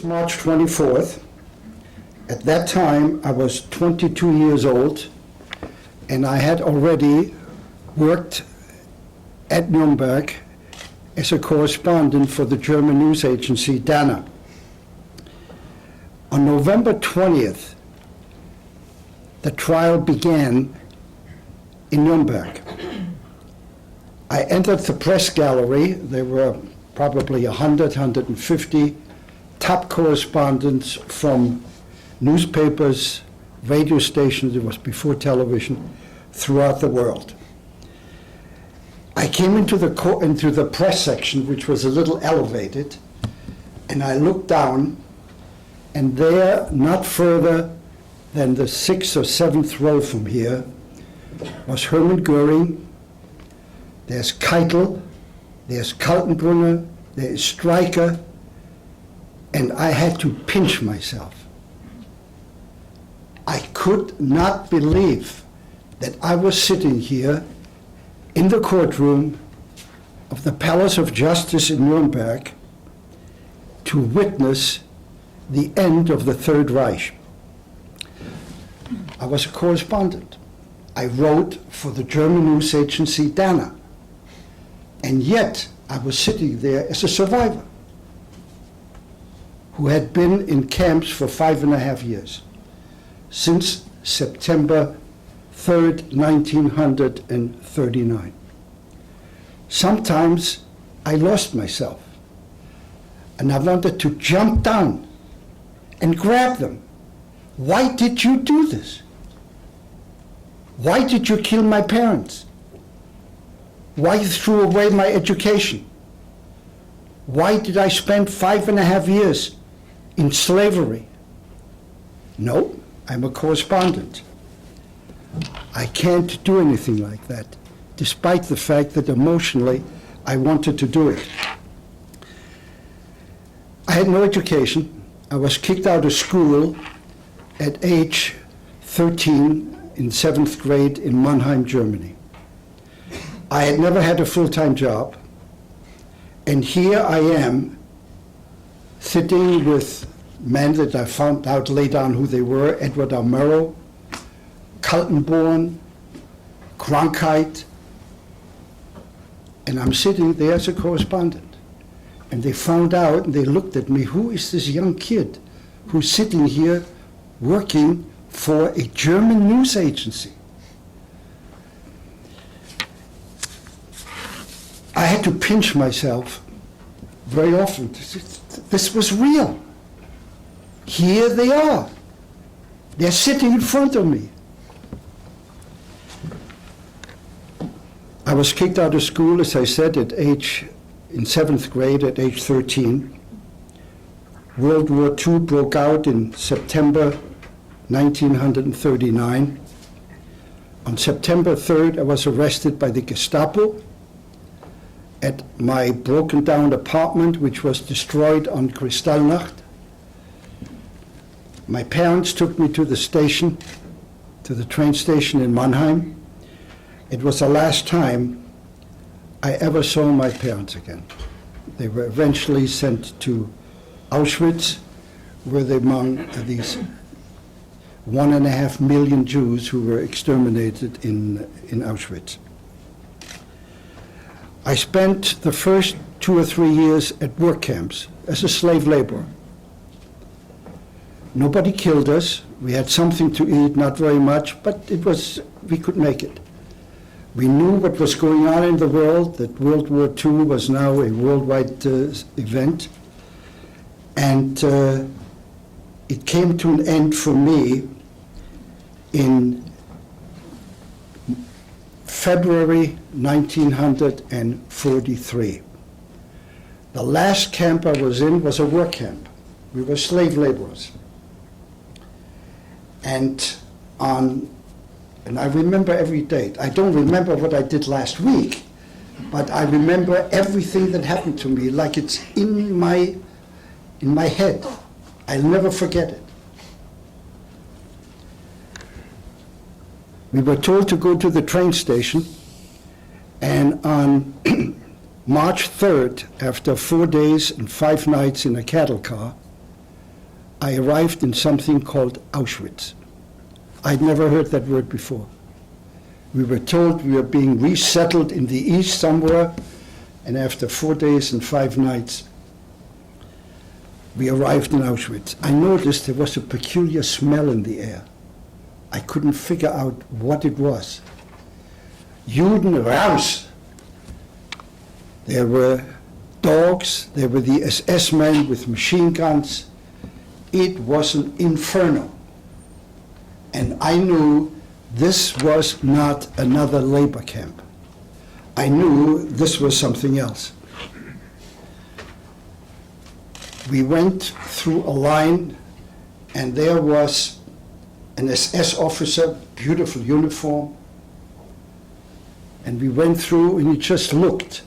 March 24th. At that time, I was 22 years old, and I had already worked at Nuremberg as a correspondent for the German news agency Dana. On November 20th, the trial began in Nuremberg. I entered the press gallery. There were probably 100, 150 top correspondents from newspapers, radio stations, it was before television, throughout the world. I came into the press section, which was a little elevated, and I looked down, and there, not further than the 6th or 7th row from here, was Hermann Göring, there's Keitel, there's Kaltenbrunner, there is Streicher, and I had to pinch myself. I could not believe that I was sitting here in the courtroom of the Palace of Justice in Nuremberg to witness the end of the Third Reich. I was a correspondent. I wrote for the German news agency Dana, and yet I was sitting there as a survivor who had been in camps for 5.5 years, since September 3rd, 1939. Sometimes I lost myself, and I wanted to jump down and grab them. Why did you do this? Why did you kill my parents? Why you threw away my education? Why did I spend 5.5 years in slavery? No, I'm a correspondent. I can't do anything like that, despite the fact that emotionally I wanted to do it. I had no education. I was kicked out of school at age 13 in 7th grade in Mannheim, Germany. I had never had a full-time job, and here I am sitting with men that I found out later on who they were: Edward R. Murrow, Kaltenborn, Cronkite, and I'm sitting there as a correspondent. And they found out, and they looked at me, who is this young kid who's sitting here working for a German news agency? I had to pinch myself very often. This was real. Here they are. They're sitting in front of me. I was kicked out of school, as I said, in 7th grade at age 13. World War II broke out in September 1939. On September 3rd, I was arrested by the Gestapo at my broken down apartment, which was destroyed on Kristallnacht. My parents took me to the station, to the train station in Mannheim. It was the last time I ever saw my parents again. They were eventually sent to Auschwitz, where they among these 1.5 million Jews who were exterminated in Auschwitz. I spent the first 2 or 3 years at work camps as a slave laborer. Nobody killed us. We had something to eat, not very much, but we could make it. We knew what was going on in the world, that World War II was now a worldwide event. And it came to an end for me in February 1943. The last camp I was in was a work camp. We were slave laborers. And I remember every date. I don't remember what I did last week, but I remember everything that happened to me like it's in my head. I'll never forget it. We were told to go to the train station, and on March 3rd, after 4 days and 5 nights in a cattle car, I arrived in something called Auschwitz. I'd never heard that word before. We were told we were being resettled in the east somewhere, and after 4 days and 5 nights, we arrived in Auschwitz. I noticed there was a peculiar smell in the air. I couldn't figure out what it was. Juden raus! There were dogs, there were the SS men with machine guns. It was an inferno. And I knew this was not another labor camp. I knew this was something else. We went through a line, and there was an SS officer, beautiful uniform, and we went through and he just looked,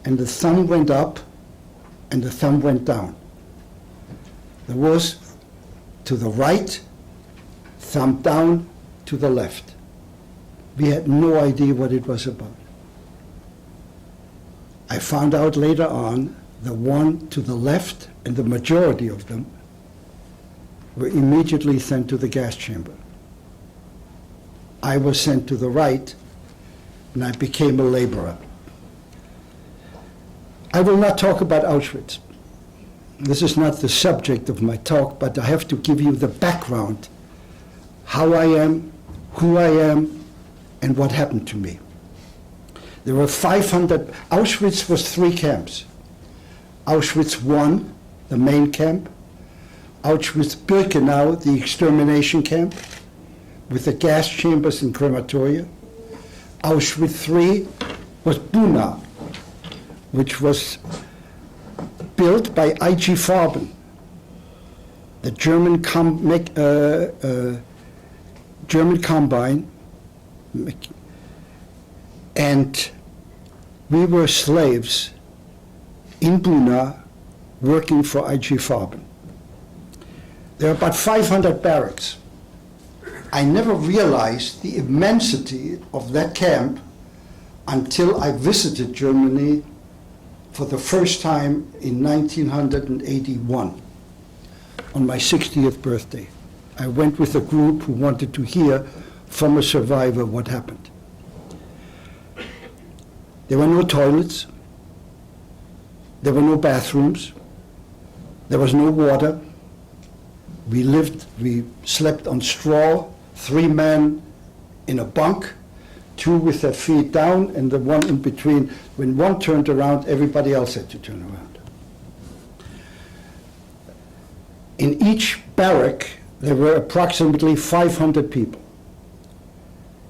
and the thumb went up and the thumb went down. There was to the right, thumb down, to the left. We had no idea what it was about. I found out later on the one to the left, and the majority of them were immediately sent to the gas chamber. I was sent to the right, and I became a laborer. I will not talk about Auschwitz. This is not the subject of my talk, but I have to give you the background, how I am, who I am, and what happened to me. There were 500, Auschwitz was 3 camps. Auschwitz I, the main camp, Auschwitz-Birkenau, the extermination camp, with the gas chambers and crematoria. Auschwitz III was Buna, which was built by I.G. Farben, the German combine, and we were slaves in Buna working for I.G. Farben. There are about 500 barracks. I never realized the immensity of that camp until I visited Germany for the first time in 1981, on my 60th birthday. I went with a group who wanted to hear from a survivor what happened. There were no toilets. There were no bathrooms. There was no water. We slept on straw, 3 men in a bunk, 2 with their feet down, and the one in between. When one turned around, everybody else had to turn around. In each barrack, there were approximately 500 people.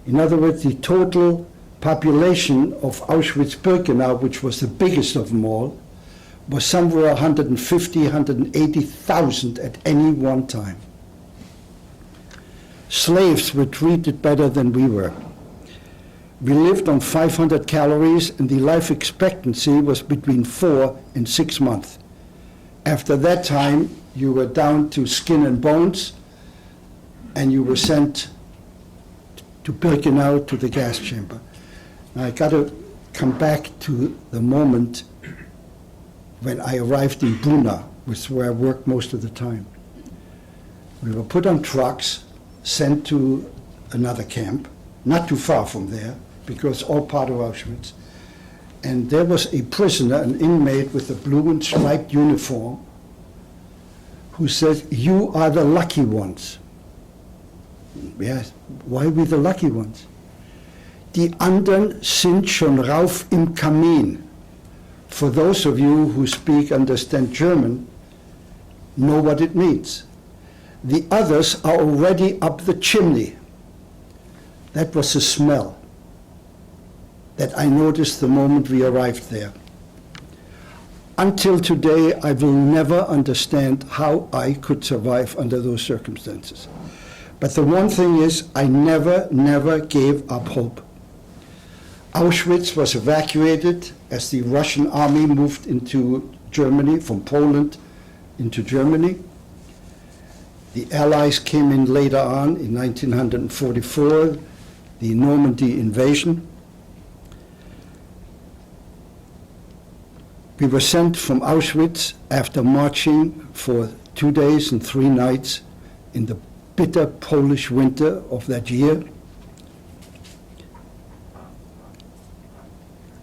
In other words, the total population of Auschwitz-Birkenau, which was the biggest of them all, was somewhere 150, 180,000 at any one time. Slaves were treated better than we were. We lived on 500 calories, and the life expectancy was between 4 and 6 months. After that time, you were down to skin and bones, and you were sent to Birkenau, to the gas chamber. Now, I got to come back to the moment when I arrived in Buna, which is where I worked most of the time. We were put on trucks, sent to another camp, not too far from there, because all part of Auschwitz. And there was a prisoner, an inmate with a blue and striped uniform, who said, "You are the lucky ones." Yes, why are we the lucky ones? Die anderen sind schon rauf im Kamin. For those of you who understand German, know what it means. The others are already up the chimney. That was a smell that I noticed the moment we arrived there. Until today, I will never understand how I could survive under those circumstances. But the one thing is, I never gave up hope. Auschwitz was evacuated as the Russian army moved into Germany, from Poland into Germany. The Allies came in later on, in 1944, the Normandy invasion. We were sent from Auschwitz after marching for 2 days and 3 nights in the bitter Polish winter of that year.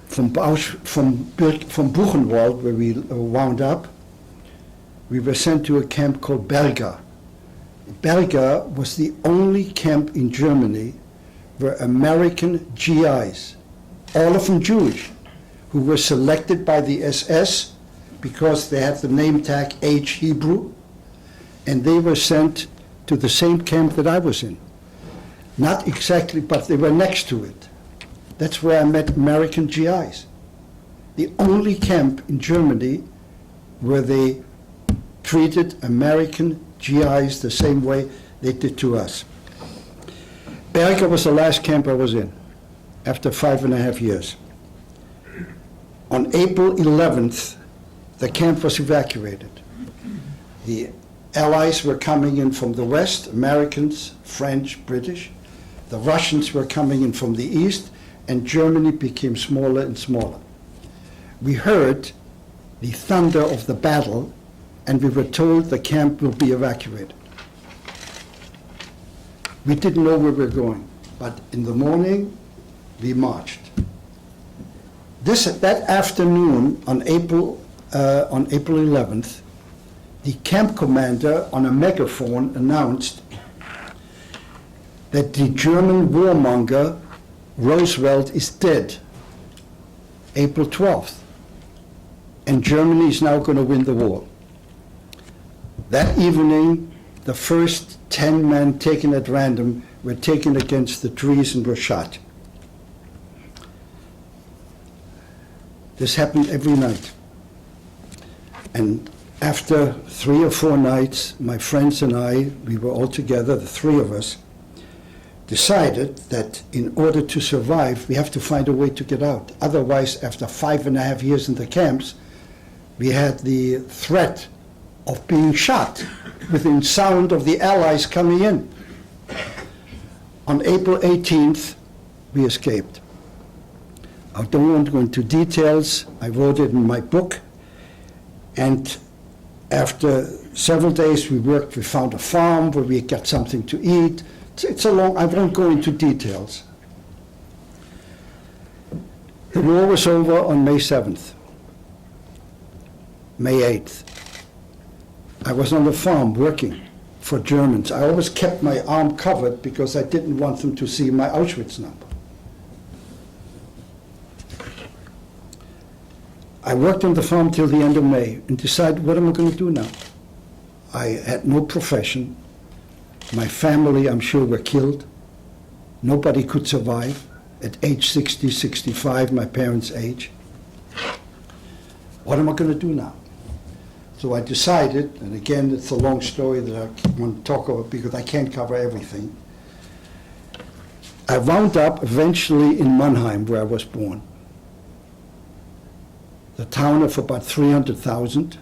From Buchenwald, where we wound up, we were sent to a camp called Berga. Berga was the only camp in Germany where American GIs, all of them Jewish, who were selected by the SS because they had the name tag H Hebrew, and they were sent to the same camp that I was in. Not exactly, but they were next to it. That's where I met American GIs. The only camp in Germany where they treated American GIs the same way they did to us. Berga was the last camp I was in, after 5.5 years. On April 11th, the camp was evacuated. The Allies were coming in from the west, Americans, French, British. The Russians were coming in from the east, and Germany became smaller and smaller. We heard the thunder of the battle, and we were told the camp will be evacuated. We didn't know where we were going, but in the morning, we marched. That afternoon, on April 11th, the camp commander on a megaphone announced that the German warmonger Roosevelt is dead, April 12th, and Germany is now going to win the war. That evening, the first 10 men taken at random were taken against the trees and were shot. This happened every night. And after 3 or 4 nights, my friends and I, we were all together, the 3 of us, decided that in order to survive, we have to find a way to get out. Otherwise, after 5.5 years in the camps, we had the threat of being shot within sound of the Allies coming in. On April 18th, we escaped. I don't want to go into details. I wrote it in my book. And after several days we worked, we found a farm where we got something to eat. It's a long, I won't go into details. The war was over on May 7th, May 8th. I was on the farm working for Germans. I always kept my arm covered because I didn't want them to see my Auschwitz number. I worked on the farm till the end of May and decided, what am I going to do now? I had no profession. My family, I'm sure, were killed. Nobody could survive at age 60, 65, my parents' age. What am I going to do now? So I decided, and again, it's a long story that I want to talk about because I can't cover everything. I wound up eventually in Mannheim, where I was born. The town of about 300,000.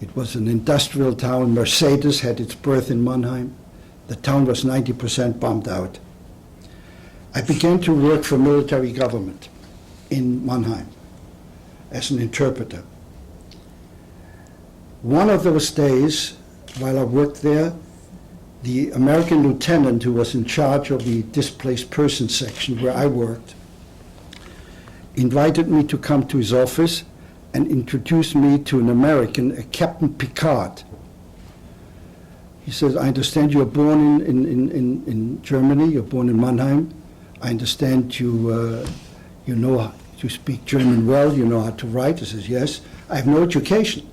It was an industrial town. Mercedes had its birth in Mannheim. The town was 90% bombed out. I began to work for military government in Mannheim as an interpreter. One of those days, while I worked there, the American lieutenant who was in charge of the displaced persons section where I worked invited me to come to his office and introduced me to an American, a Captain Picard. He says, I understand you're born in Germany, you're born in Mannheim. I understand you know how to speak German well, you know how to write. I says, yes. I have no education,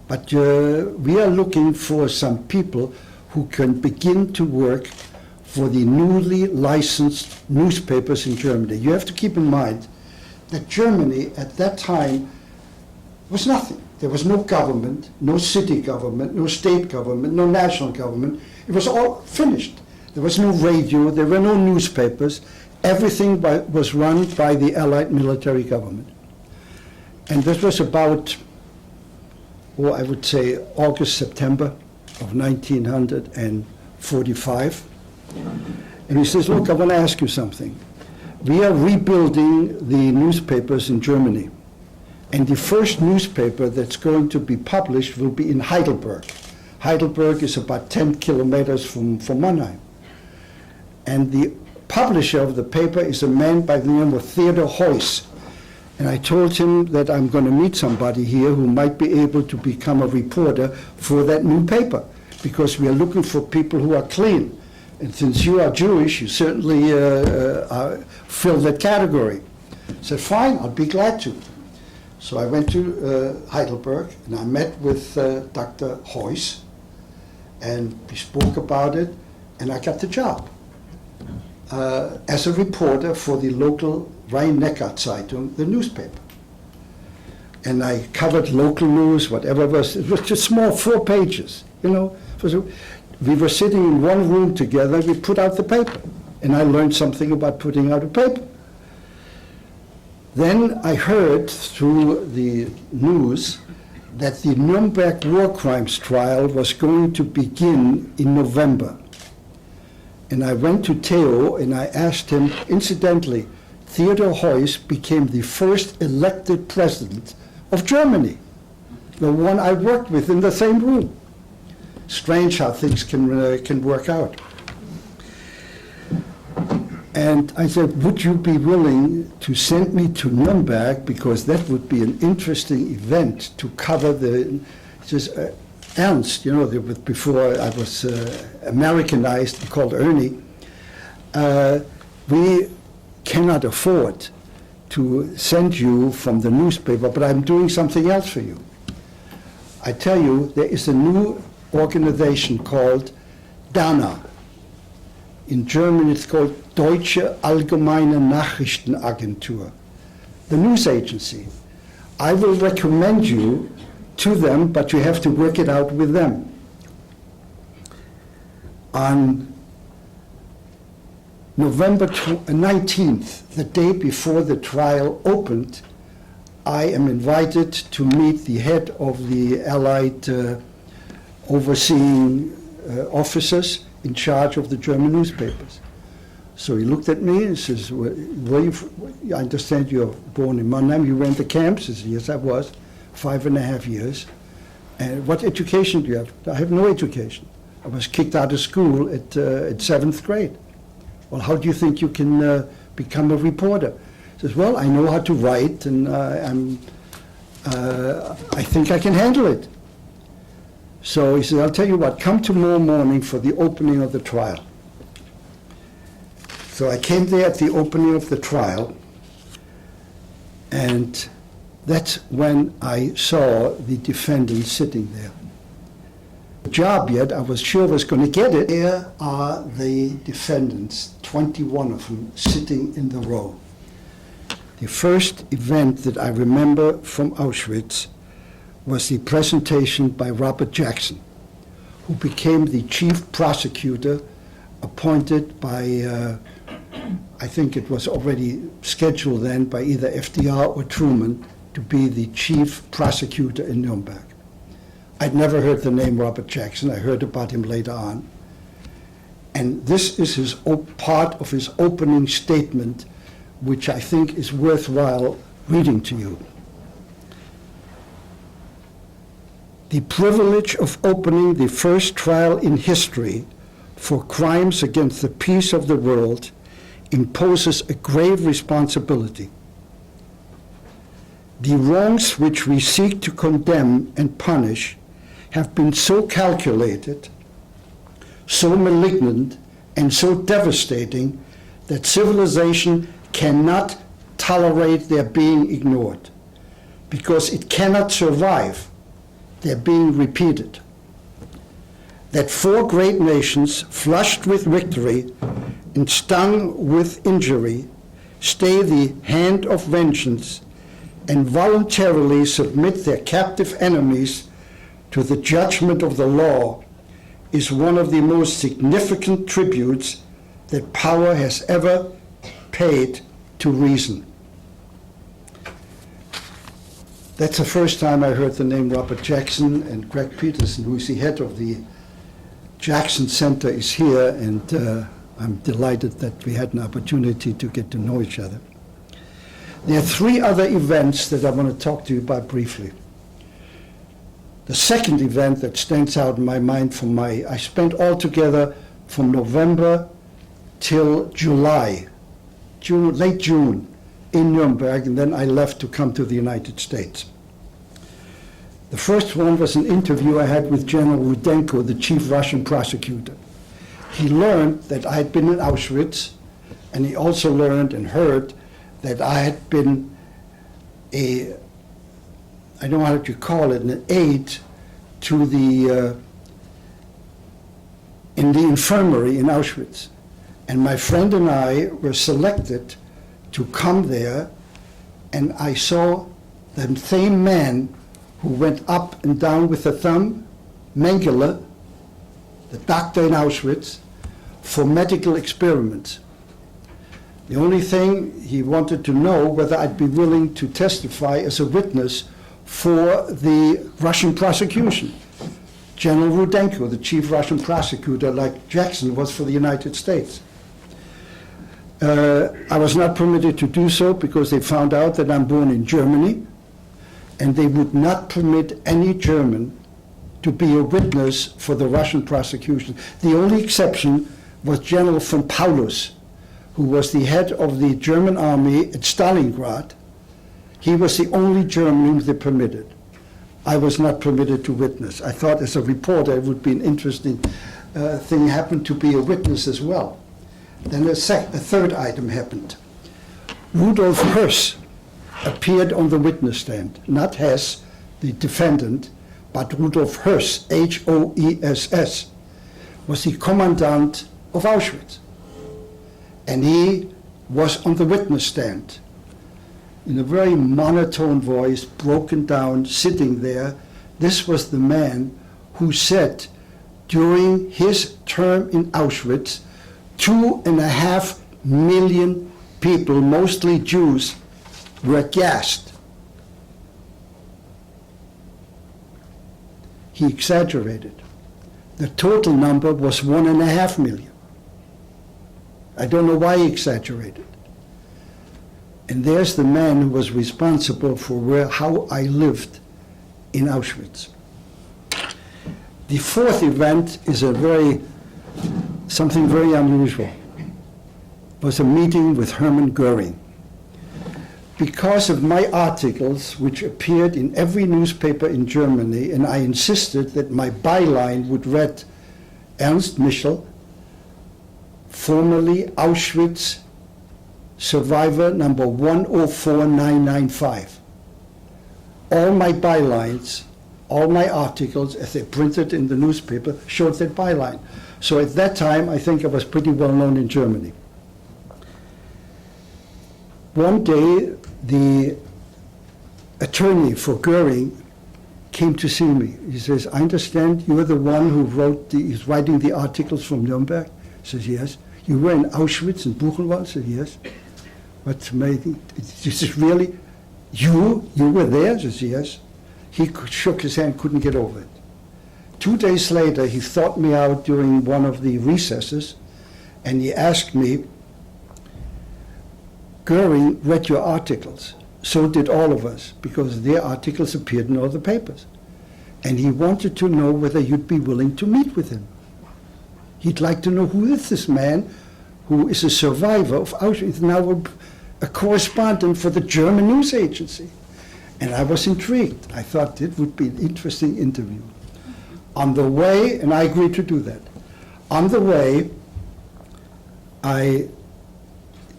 but we are looking for some people who can begin to work for the newly licensed newspapers in Germany. You have to keep in mind that Germany at that time was nothing. There was no government, no city government, no state government, no national government. It was all finished. There was no radio, there were no newspapers. Everything was run by the Allied military government. And this was about, well, I would say August, September of 1945. And he says, look, I want to ask you something. We are rebuilding the newspapers in Germany. And the first newspaper that's going to be published will be in Heidelberg. Heidelberg is about 10 kilometers from Mannheim. And the publisher of the paper is a man by the name of Theodor Heuss. And I told him that I'm going to meet somebody here who might be able to become a reporter for that new paper, because we are looking for people who are clean. And since you are Jewish, you certainly fill that category. I said, fine, I'll be glad to. So I went to Heidelberg, and I met with Dr. Heuss, and we spoke about it, and I got the job as a reporter for the local Rhein-Neckar-Zeitung, the newspaper. And I covered local news, whatever it was just small, 4 pages, you know. We were sitting in one room together, we put out the paper, and I learned something about putting out a paper. Then I heard through the news that the Nuremberg war crimes trial was going to begin in November. And I went to Theo and I asked him, incidentally, Theodor Heuss became the first elected president of Germany, the one I worked with in the same room. Strange how things can work out. And I said, would you be willing to send me to Nuremberg, because that would be an interesting event to cover the, just Ernst, you know, before I was Americanized, called Ernie. We cannot afford to send you from the newspaper, but I'm doing something else for you. I tell you, there is a new organization called DANA. In German it's called Deutsche Allgemeine Nachrichtenagentur, the news agency. I will recommend you to them, but you have to work it out with them. On November 19th, the day before the trial opened, I am invited to meet the head of the Allied overseeing officers in charge of the German newspapers. So he looked at me and says, I understand you're born in Mannheim, you went to camps? I said, yes, I was, 5.5 years. And what education do you have? I have no education. I was kicked out of school at 7th grade. Well, how do you think you can become a reporter? He says, well, I know how to write, and I think I can handle it. So he said, I'll tell you what, come tomorrow morning for the opening of the trial. So I came there at the opening of the trial, and that's when I saw the defendant sitting there. The job yet, I was sure I was going to get it. There are the defendants, 21 of them, sitting in the row. The first event that I remember from Auschwitz was the presentation by Robert Jackson, who became the chief prosecutor appointed by, I think it was already scheduled then by either FDR or Truman to be the chief prosecutor in Nuremberg. I'd never heard the name Robert Jackson. I heard about him later on. And this is his part of his opening statement, which I think is worthwhile reading to you. The privilege of opening the first trial in history for crimes against the peace of the world imposes a grave responsibility. The wrongs which we seek to condemn and punish have been so calculated, so malignant, and so devastating that civilization cannot tolerate their being ignored, because it cannot survive their being repeated. That 4 great nations, flushed with victory and stung with injury, stay the hand of vengeance and voluntarily submit their captive enemies to the judgment of the law is one of the most significant tributes that power has ever paid to reason. That's the first time I heard the name Robert Jackson, and Greg Peterson, who is the head of the Jackson Center, is here, and I'm delighted that we had an opportunity to get to know each other. There are three other events that I want to talk to you about briefly. The second event that stands out in my mind I spent altogether from November till July, late June, in Nuremberg, and then I left to come to the United States. The first one was an interview I had with General Rudenko, the chief Russian prosecutor. He learned that I had been in Auschwitz, and he also learned and heard that I had been I don't know how to call it, an aide to in the infirmary in Auschwitz. And my friend and I were selected to come there, and I saw the same man who went up and down with the thumb, Mengele, the doctor in Auschwitz, for medical experiments. The only thing he wanted to know whether I'd be willing to testify as a witness for the Russian prosecution. General Rudenko, the chief Russian prosecutor, like Jackson was for the United States. I was not permitted to do so because they found out that I'm born in Germany, and they would not permit any German to be a witness for the Russian prosecution. The only exception was General von Paulus, who was the head of the German army at Stalingrad. He was the only German whom they permitted. I was not permitted to witness. I thought as a reporter it would be an interesting thing, happened to be a witness as well. Then a third item happened. Rudolf Höss appeared on the witness stand, not Hess, the defendant, but Rudolf Höss, H-O-E-S-S, was the commandant of Auschwitz. And he was on the witness stand in a very monotone voice, broken down, sitting there. This was the man who said during his term in Auschwitz, 2.5 million people, mostly Jews, were gassed. He exaggerated. The total number was 1.5 million. I don't know why he exaggerated. And there's the man who was responsible for how I lived in Auschwitz. The fourth event is something very unusual. It was a meeting with Hermann Göring. Because of my articles, which appeared in every newspaper in Germany, and I insisted that my byline would read Ernest Michel, formerly Auschwitz survivor number 104995. All my bylines, all my articles, as they printed in the newspaper, showed that byline. So at that time, I think I was pretty well known in Germany. One day, the attorney for Göring came to see me. He says, I understand you're the one who is writing the articles from Nuremberg? I says, yes. You were in Auschwitz and Buchenwald? I said, yes. What's amazing? Is this really you? You were there? I says, yes. He shook his hand, couldn't get over it. 2 days later, he thought me out during one of the recesses, and he asked me, Göring read your articles. So did all of us, because their articles appeared in all the papers. And he wanted to know whether you'd be willing to meet with him. He'd like to know who is this man who is a survivor of Auschwitz, now a correspondent for the German news agency. And I was intrigued. I thought it would be an interesting interview. On the way, and I agreed to do that. On the way, I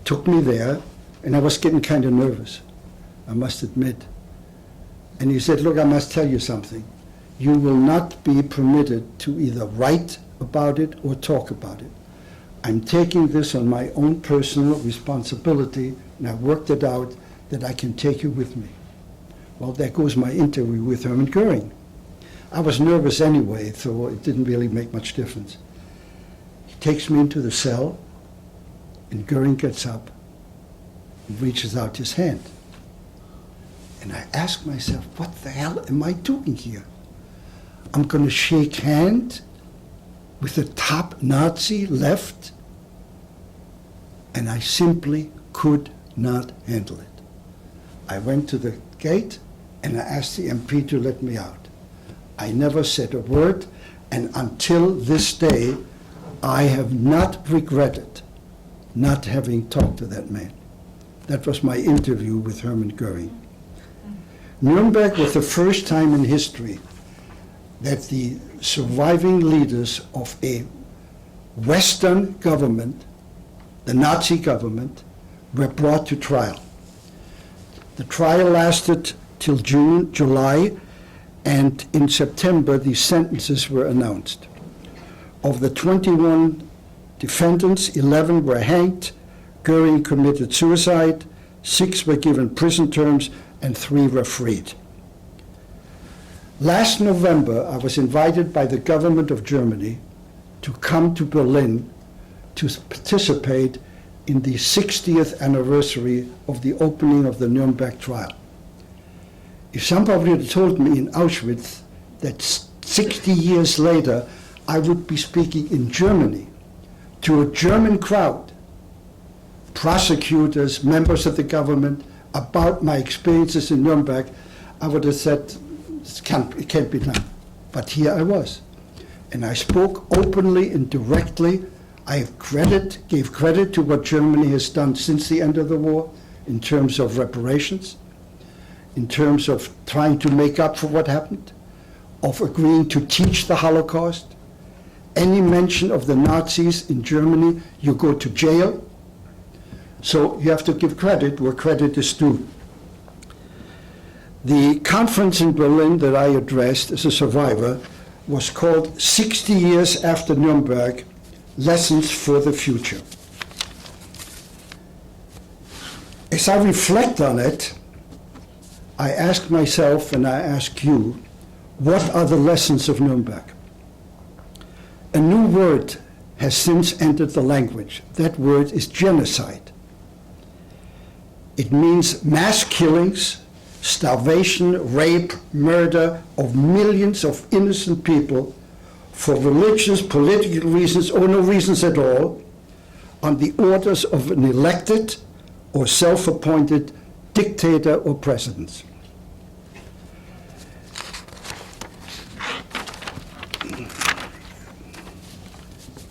took me there, and I was getting kind of nervous, I must admit. And he said, look, I must tell you something. You will not be permitted to either write about it or talk about it. I'm taking this on my own personal responsibility, and I worked it out that I can take you with me. Well, there goes my interview with Hermann Göring. I was nervous anyway, so it didn't really make much difference. He takes me into the cell, and Göring gets up and reaches out his hand. And I ask myself, what the hell am I doing here? I'm going to shake hands with the top Nazi left, and I simply could not handle it. I went to the gate and I asked the MP to let me out. I never said a word, and until this day, I have not regretted not having talked to that man. That was my interview with Hermann Göring. Nuremberg was the first time in history that the surviving leaders of a Western government, the Nazi government, were brought to trial. The trial lasted till June, July, and in September the sentences were announced. Of the 21 defendants, 11 were hanged, Göring committed suicide, 6 were given prison terms, and 3 were freed. Last November, I was invited by the government of Germany to come to Berlin to participate in the 60th anniversary of the opening of the Nuremberg trial. If somebody had told me in Auschwitz that 60 years later I would be speaking in Germany to a German crowd, prosecutors, members of the government, about my experiences in Nuremberg, I would have said, it can't be done. But here I was. And I spoke openly and directly. I gave credit to what Germany has done since the end of the war in terms of reparations, in terms of trying to make up for what happened, of agreeing to teach the Holocaust. Any mention of the Nazis in Germany, you go to jail. So you have to give credit where credit is due. The conference in Berlin that I addressed as a survivor was called 60 Years After Nuremberg, Lessons for the Future. As I reflect on it, I ask myself and I ask you, what are the lessons of Nuremberg? A new word has since entered the language. That word is genocide. It means mass killings, starvation, rape, murder of millions of innocent people for religious, political reasons, or no reasons at all, on the orders of an elected or self-appointed dictator or president.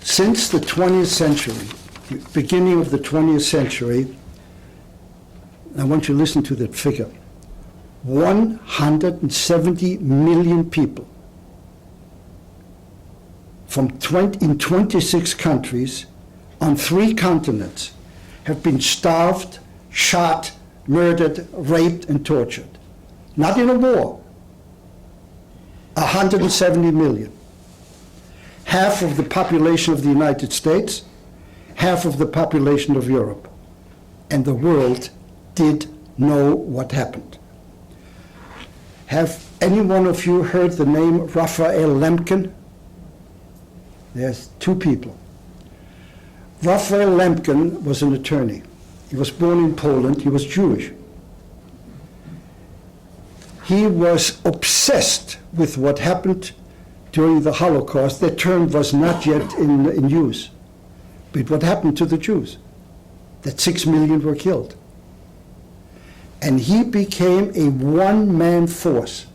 Since the 20th century, beginning of the 20th century, I want you to listen to that figure, 170 million people in 26 countries on 3 continents have been starved, shot, murdered, raped, and tortured. Not in a war. 170 million. Half of the population of the United States, half of the population of Europe. And the world did know what happened. Have any one of you heard the name Raphael Lemkin? There's 2 people. Raphael Lemkin was an attorney. He was born in Poland. He was Jewish. He was obsessed with what happened during the Holocaust. That term was not yet in use. But what happened to the Jews? That 6 million were killed. And he became a one-man force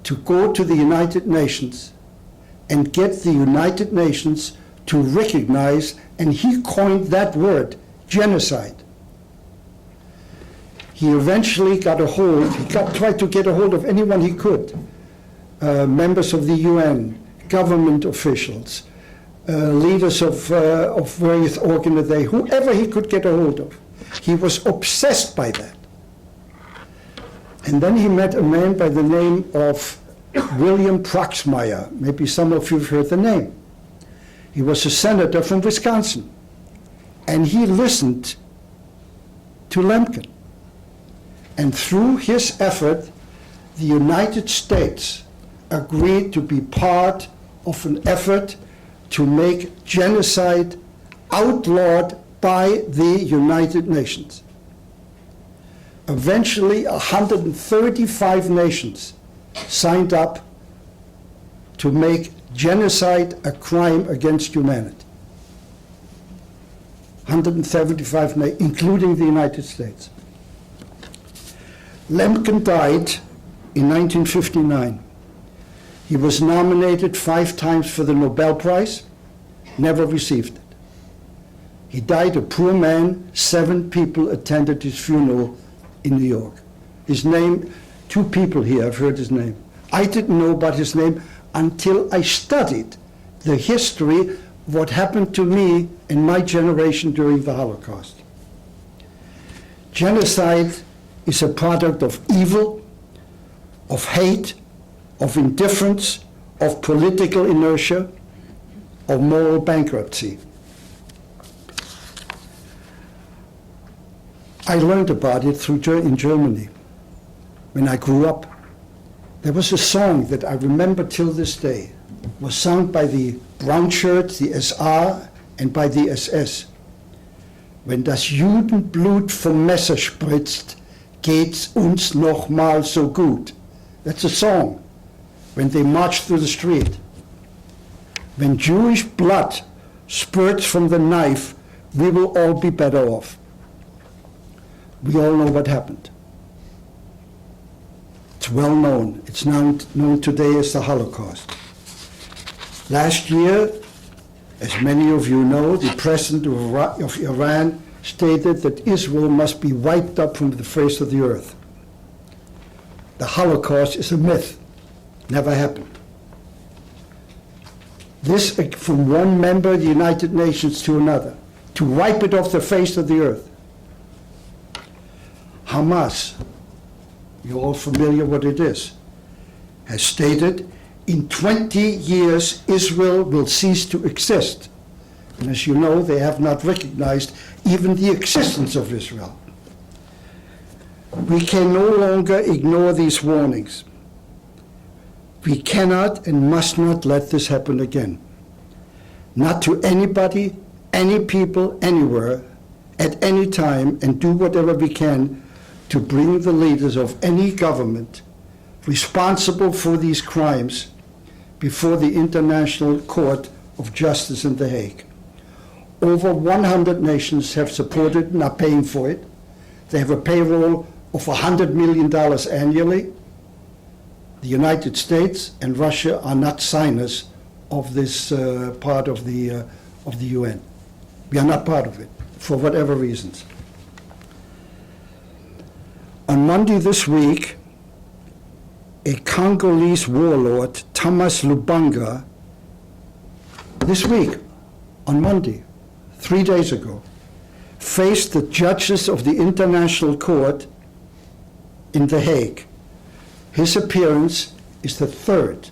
to go to the United Nations and get the United Nations to recognize, and he coined that word, genocide. He eventually got a hold, tried to get a hold of anyone he could, members of the UN, government officials, leaders of various organizations, whoever he could get a hold of. He was obsessed by that. And then he met a man by the name of William Proxmire. Maybe some of you have heard the name. He was a senator from Wisconsin. And he listened to Lemkin. And through his effort, the United States agreed to be part of an effort to make genocide outlawed by the United Nations. Eventually, 135 nations signed up to make genocide a crime against humanity. 175, including the United States. Lemkin died in 1959. He was nominated 5 times for the Nobel Prize, never received it. He died a poor man. 7 people attended his funeral in New York. His name, 2 people here, I've heard his name. I didn't know about his name until I studied the history of what happened to me and my generation during the Holocaust. Genocide is a product of evil, of hate, of indifference, of political inertia, of moral bankruptcy. I learned about it in Germany when I grew up. There was a song that I remember till this day. It was sung by the Brown Shirts, the SA, and by the SS. Wenn das Judenblut vom Messer spritzt, geht's uns noch mal so gut. That's a song. When they march through the street. When Jewish blood spurts from the knife, we will all be better off. We all know what happened. It's well known. It's now known today as the Holocaust. Last year, as many of you know, the president of Iran stated that Israel must be wiped up from the face of the earth. The Holocaust is a myth. Never happened. This from one member of the United Nations to another, to wipe it off the face of the earth. Hamas, you're all familiar what it is, has stated in 20 years Israel will cease to exist. And as you know, they have not recognized even the existence of Israel. We can no longer ignore these warnings. We cannot and must not let this happen again. Not to anybody, any people, anywhere, at any time, and do whatever we can to bring the leaders of any government responsible for these crimes before the International Court of Justice in The Hague. Over 100 nations have supported and are paying for it. They have a payroll of $100 million annually. The United States and Russia are not signers of this part of the UN. We are not part of it, for whatever reasons. On Monday this week, a Congolese warlord, Thomas Lubanga, this week, on Monday, 3 days ago, faced the judges of the International Court in The Hague. His appearance is the 3rd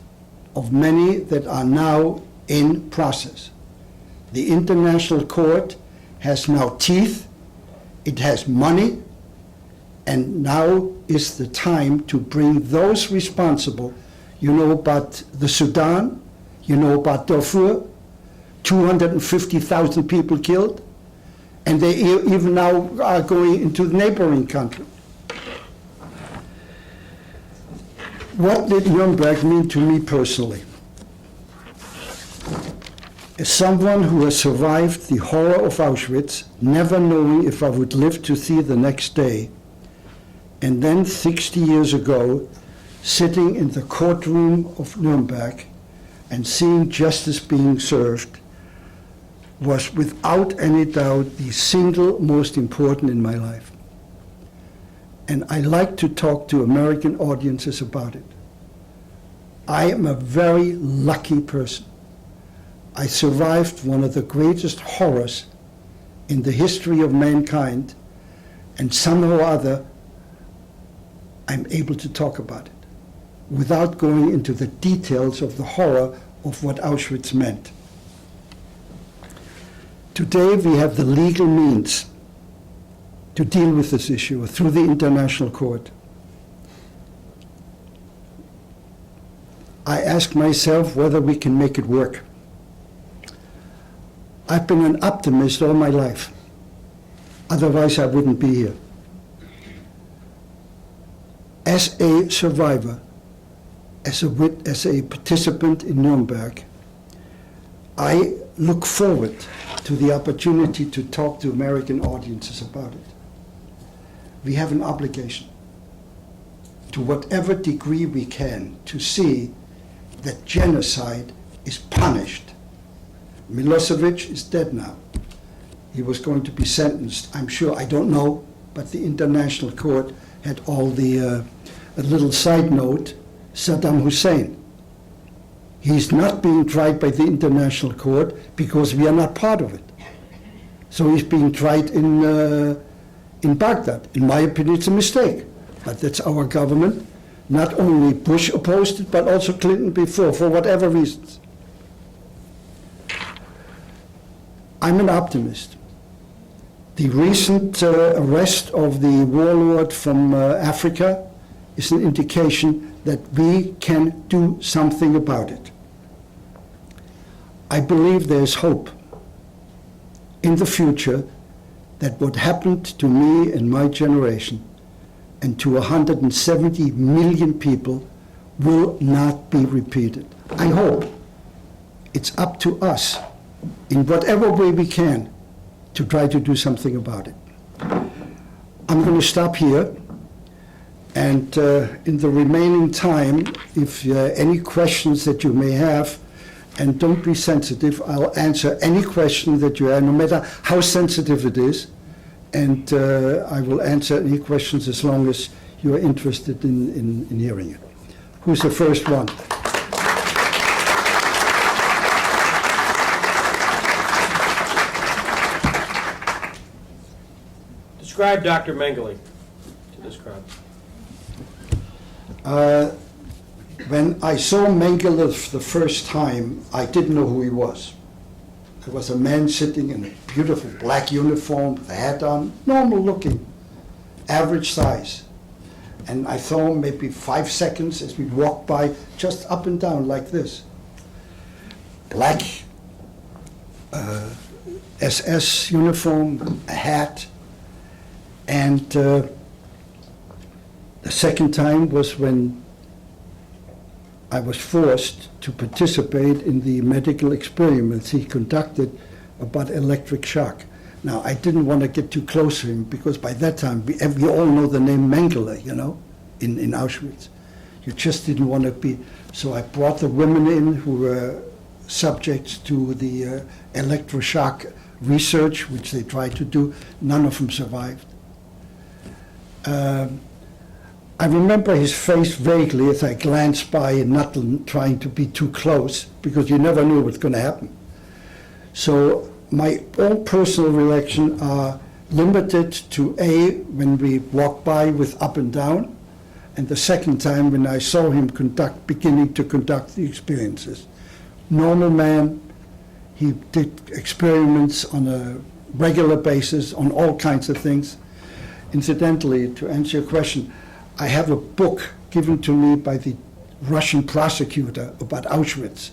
of many that are now in process. The International Court has now teeth, it has money, and now is the time to bring those responsible. You know about the Sudan, you know about Darfur, 250,000 people killed, and they even now are going into the neighboring country. What did Nuremberg mean to me personally? As someone who has survived the horror of Auschwitz, never knowing if I would live to see the next day, and then 60 years ago, sitting in the courtroom of Nuremberg and seeing justice being served, was without any doubt the single most important in my life. And I like to talk to American audiences about it. I am a very lucky person. I survived one of the greatest horrors in the history of mankind, and somehow or other, I'm able to talk about it without going into the details of the horror of what Auschwitz meant. Today we have the legal means to deal with this issue through the International Court. I ask myself whether we can make it work. I've been an optimist all my life. Otherwise I wouldn't be here. As a survivor, as a participant in Nuremberg, I look forward to the opportunity to talk to American audiences about it. We have an obligation. to whatever degree we can, to see that genocide is punished. Milosevic is dead now. He was going to be sentenced, I'm sure, I don't know, but the International Court had all the, a little side note, Saddam Hussein. He's not being tried by the International Court because we are not part of it. So he's being tried in Baghdad. In my opinion, it's a mistake. But that's our government. Not only Bush opposed it, but also Clinton before, for whatever reasons. I'm an optimist. The recent arrest of the warlord from Africa is an indication that we can do something about it. I believe there's hope in the future that what happened to me and my generation and to 170 million people will not be repeated. I hope it's up to us in whatever way we can to try to do something about it. I'm going to stop here, and in the remaining time, if any questions that you may have, and don't be sensitive, I'll answer any question that you have, no matter how sensitive it is, and I will answer any questions as long as you are interested in hearing it. Who's the first one? Describe Dr. Mengele to this crowd. When I saw Mengele the first time, I didn't know who he was. There was a man sitting in a beautiful black uniform with a hat on, normal looking, average size. And I saw him maybe 5 seconds as we walked by, just up and down like this. Black SS uniform, a hat. And the second time was when I was forced to participate in the medical experiments he conducted about electric shock. Now, I didn't want to get too close to him because by that time, we all know the name Mengele, you know, in Auschwitz. You just didn't want to be. So I brought the women in who were subjects to the electroshock research, which they tried to do. None of them survived. I remember his face vaguely as I glanced by and not trying to be too close because you never knew what's going to happen. So my own personal reaction are limited to when we walked by with up and down, and the second time when I saw him beginning to conduct the experiences. Normal man, he did experiments on a regular basis on all kinds of things. Incidentally, to answer your question, I have a book given to me by the Russian prosecutor about Auschwitz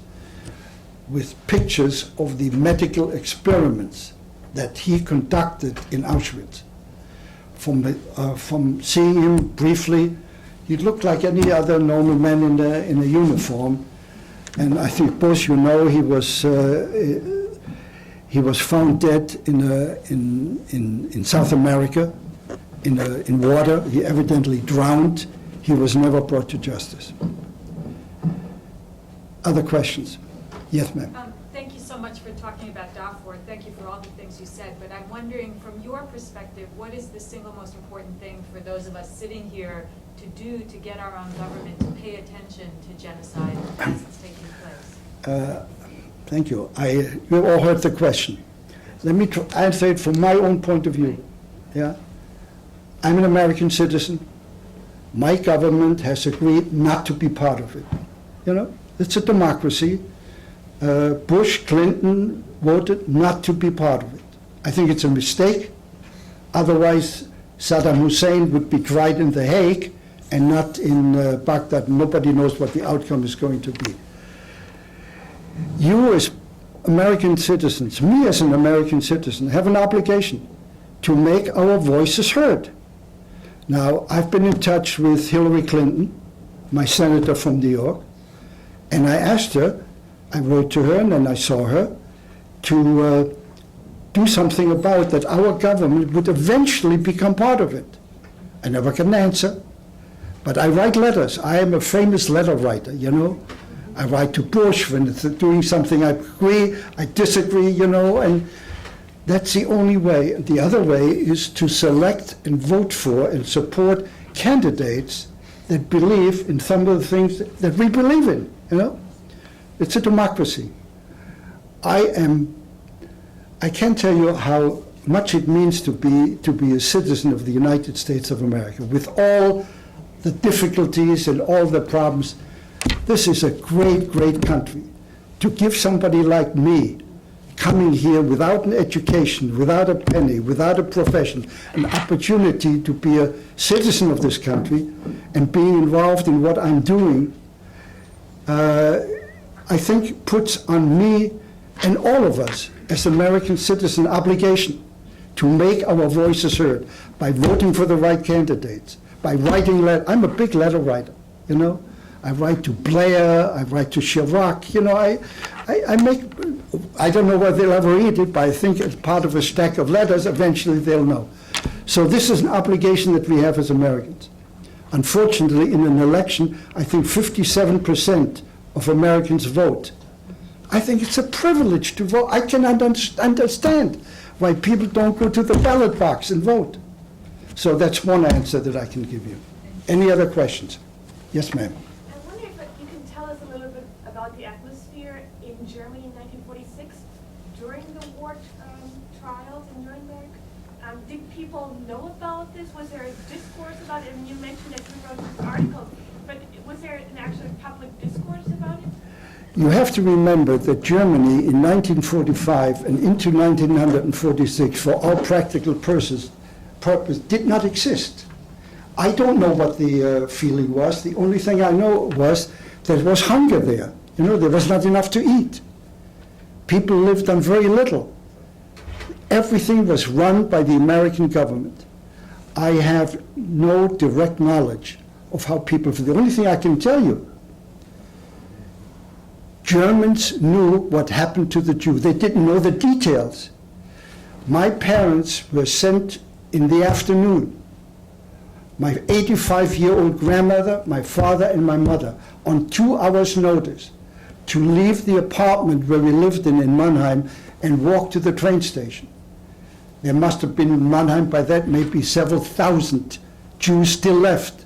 with pictures of the medical experiments that he conducted in Auschwitz. From seeing him briefly, he looked like any other normal man in a uniform. And I think both you know he was found dead in South America. In water. He evidently drowned. He was never brought to justice. Other questions? Yes, ma'am. Thank you so much for talking about Darfur. Thank you for all the things you said. But I'm wondering, from your perspective, what is the single most important thing for those of us sitting here to do to get our own government to pay attention to genocide as it's taking place? Thank you. You all heard the question. Let me answer it from my own point of view. Yeah. I'm an American citizen. My government has agreed not to be part of it. You know, it's a democracy. Bush, Clinton voted not to be part of it. I think it's a mistake. Otherwise, Saddam Hussein would be tried in The Hague and not in Baghdad. Nobody knows what the outcome is going to be. You as American citizens, me as an American citizen, have an obligation to make our voices heard. Now, I've been in touch with Hillary Clinton, my senator from New York, and I asked her, I wrote to her and then I saw her, to do something about that our government would eventually become part of it. I never got an answer, But I write letters. I am a famous letter writer, you know. I write to Bush when it's doing something I agree, I disagree, you know, and that's the only way. The other way is to select and vote for and support candidates that believe in some of the things that we believe in, you know. It's a democracy. I can't tell you how much it means to be a citizen of the United States of America, with all the difficulties and all the problems. This is a great, great country. To give somebody like me, coming here without an education, without a penny, without a profession, an opportunity to be a citizen of this country and being involved in what I'm doing, I think puts on me and all of us as American citizen obligation to make our voices heard by voting for the right candidates, by writing letters. I'm a big letter writer, you know. I write to Blair, I write to Chirac, you know, I don't know whether they'll ever read it, but I think it's part of a stack of letters, eventually they'll know. So this is an obligation that we have as Americans. Unfortunately, in an election, I think 57% of Americans vote. I think it's a privilege to vote. I cannot understand why people don't go to the ballot box and vote. So that's one answer that I can give you. Any other questions? Yes, ma'am. I wonder if you can tell us a little bit about the atmosphere in Germany in 1946 during the war trials in Nuremberg. Did people know about this? Was there a discourse about it? And you mentioned that you wrote this article, but was there an actual public discourse about it? You have to remember that Germany in 1945 and into 1946, for all practical purpose, did not exist. I don't know what the feeling was. The only thing I know was there was hunger there. You know, there was not enough to eat. People lived on very little. Everything was run by the American government. I have no direct knowledge of how people feel. The only thing I can tell you, Germans knew what happened to the Jews. They didn't know the details. My parents were sent in the afternoon. My 85-year-old grandmother, my father, and my mother, on 2 hours' notice, to leave the apartment where we lived in Mannheim and walk to the train station. There must have been in Mannheim by that maybe several thousand Jews still left.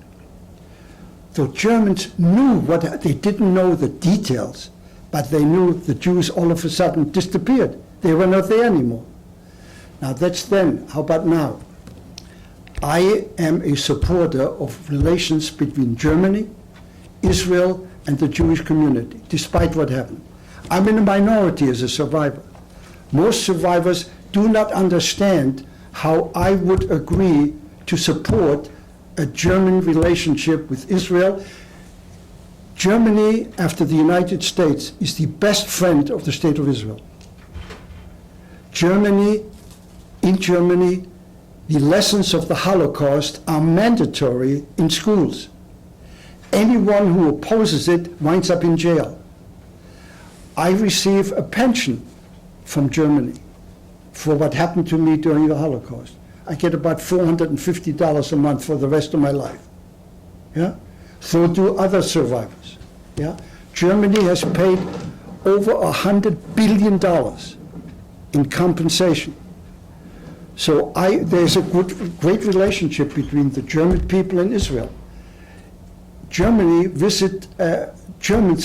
So Germans knew what, they didn't know the details, but they knew the Jews all of a sudden disappeared. They were not there anymore. Now that's then. How about now? I am a supporter of relations between Germany, Israel, and the Jewish community, despite what happened. I'm in a minority as a survivor. Most survivors do not understand how I would agree to support a German relationship with Israel. Germany, after the United States, is the best friend of the State of Israel. In Germany, the lessons of the Holocaust are mandatory in schools. Anyone who opposes it winds up in jail. I receive a pension from Germany for what happened to me during the Holocaust. I get about $450 a month for the rest of my life. Yeah? So do other survivors. Yeah? Germany has paid over $100 billion in compensation. So there's a great relationship between the German people and Israel. Germans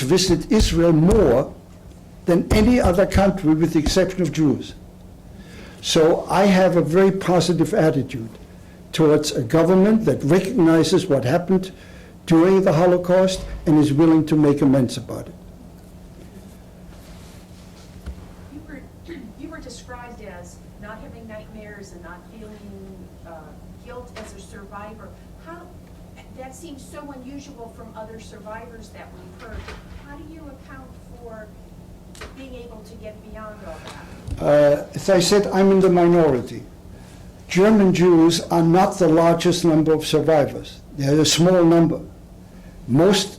visit Israel more than any other country with the exception of Jews. So I have a very positive attitude towards a government that recognizes what happened during the Holocaust and is willing to make amends about it. You were described as not having nightmares and not feeling guilt as a survivor. That seems so unusual from other survivors that we've heard. How do you account for being able to get beyond all that? As I said, I'm in the minority. German Jews are not the largest number of survivors. They're a small number. Most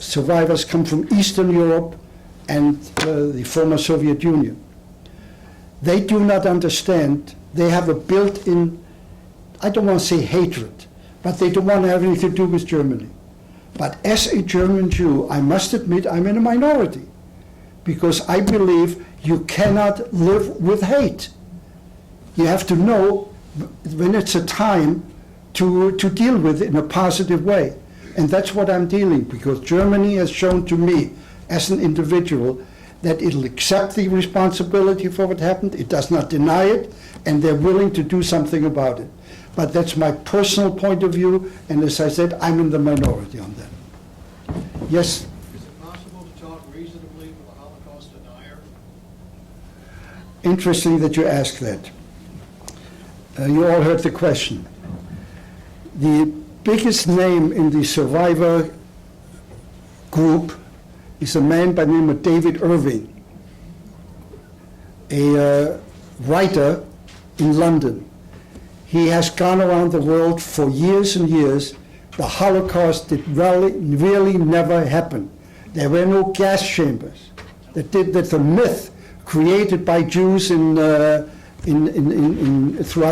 survivors come from Eastern Europe and the former Soviet Union. They do not understand. They have a built-in, I don't want to say hatred, but they don't want to have anything to do with Germany. But as a German Jew, I must admit I'm in a minority, because I believe you cannot live with hate. You have to know when it's a time to deal with it in a positive way. And that's what I'm dealing, because Germany has shown to me as an individual that it'll accept the responsibility for what happened, it does not deny it, and they're willing to do something about it. But that's my personal point of view, and as I said, I'm in the minority on that. Yes? Is it possible to talk reasonably with a Holocaust denier? Interesting that you ask that. You all heard the question. The biggest name in the survivor group is a man by the name of David Irving, a writer in London. He has gone around the world for years and years. The Holocaust did really never happen. There were no gas chambers. That's a myth created by Jews throughout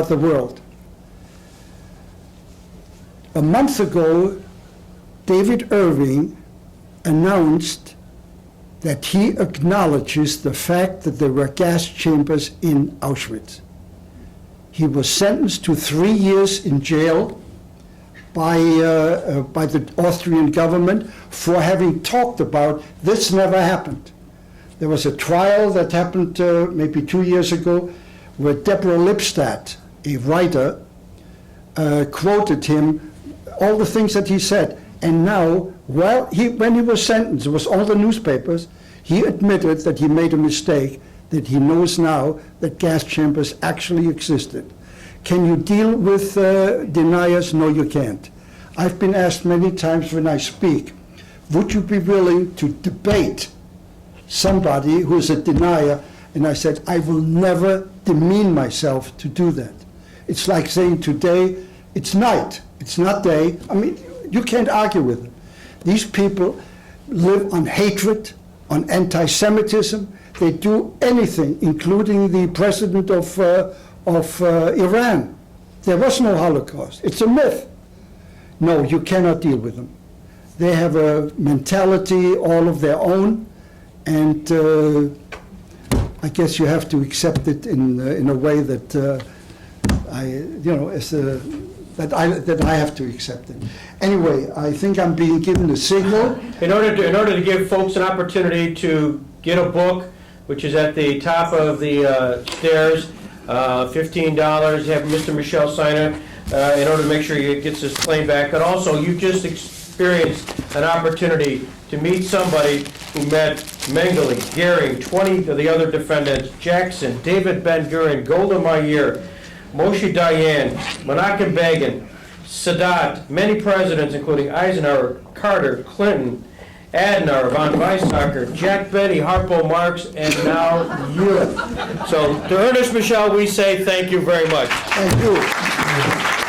the world. A month ago, David Irving announced that he acknowledges the fact that there were gas chambers in Auschwitz. He was sentenced to 3 years in jail by the Austrian government for having talked about this never happened. There was a trial that happened maybe 2 years ago where Deborah Lipstadt, a writer, quoted him, all the things that he said. And now, when he was sentenced, it was all the newspapers, he admitted that he made a mistake, that he knows now that gas chambers actually existed. Can you deal with deniers? No, you can't. I've been asked many times when I speak, would you be willing to debate somebody who is a denier? And I said, I will never demean myself to do that. It's like saying today, it's night, it's not day. I mean, you can't argue with them. These people live on hatred, on anti-Semitism. They do anything, including the president of Iran. There was no Holocaust. It's a myth. No, you cannot deal with them. They have a mentality all of their own, and I guess you have to accept it in a way that that I have to accept it. Anyway, I think I'm being given a signal. In order to give folks an opportunity to get a book, which is at the top of the stairs, $15, have Mr. Michel sign it, in order to make sure he gets his plane back. And also, you just experienced an opportunity to meet somebody who met Mengele, Goering, 20 of the other defendants, Jackson, David Ben-Gurion, Golda Meir, Moshe Dayan, Menachem Begin, Sadat, many presidents, including Eisenhower, Carter, Clinton, Adenauer, von Weizsäcker, Jack Benny, Harpo Marx, and now you. So to Ernest Michel, we say thank you very much. Thank you.